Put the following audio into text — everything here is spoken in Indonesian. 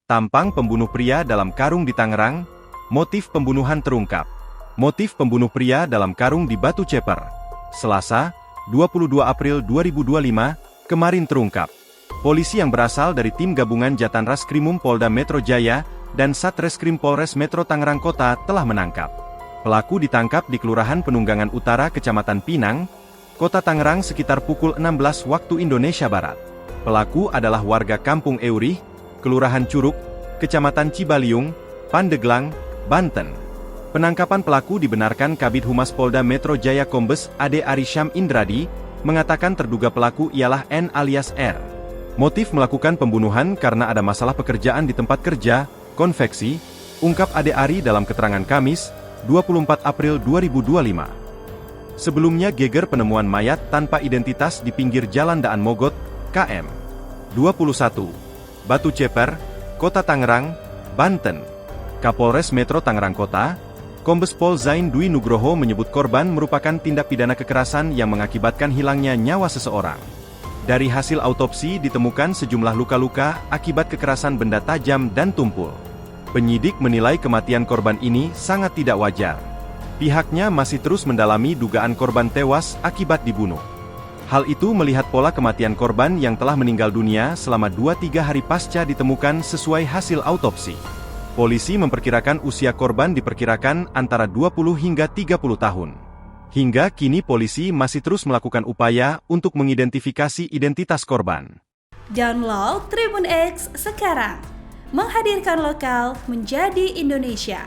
Tampang pembunuh pria dalam karung di Tangerang, motif pembunuhan terungkap. Motif pembunuh pria dalam karung di Batu Ceper, Selasa, 22 April 2025, kemarin terungkap. Polisi yang berasal dari tim gabungan Jatan Raskrimum Polda Metro Jaya dan Satreskrim Polres Metro Tangerang Kota telah menangkap. Pelaku ditangkap di Kelurahan Penunggangan Utara, Kecamatan Pinang, Kota Tangerang sekitar pukul 16 waktu Indonesia Barat. Pelaku adalah warga Kampung Eurih, Kelurahan Curug, Kecamatan Cibaliung, Pandeglang, Banten. Penangkapan pelaku dibenarkan Kabid Humas Polda Metro Jaya Kombes Ade Arisham Indradi, mengatakan terduga pelaku ialah N alias R. Motif melakukan pembunuhan karena ada masalah pekerjaan di tempat kerja, konveksi, ungkap Ade Ari dalam keterangan Kamis, 24 April 2025. Sebelumnya geger penemuan mayat tanpa identitas di pinggir Jalan Daan Mogot, KM 21, Batu Ceper, Kota Tangerang, Banten. Kapolres Metro Tangerang Kota, Kombes Pol Zain Dwi Nugroho menyebut korban merupakan tindak pidana kekerasan yang mengakibatkan hilangnya nyawa seseorang. Dari hasil autopsi ditemukan sejumlah luka-luka akibat kekerasan benda tajam dan tumpul. Penyidik menilai kematian korban ini sangat tidak wajar. Pihaknya masih terus mendalami dugaan korban tewas akibat dibunuh. Hal itu melihat pola kematian korban yang telah meninggal dunia selama 2-3 hari pasca ditemukan sesuai hasil autopsi. Polisi memperkirakan usia korban diperkirakan antara 20 hingga 30 tahun. Hingga kini polisi masih terus melakukan upaya untuk mengidentifikasi identitas korban. Download Tribun X sekarang, menghadirkan lokal menjadi Indonesia.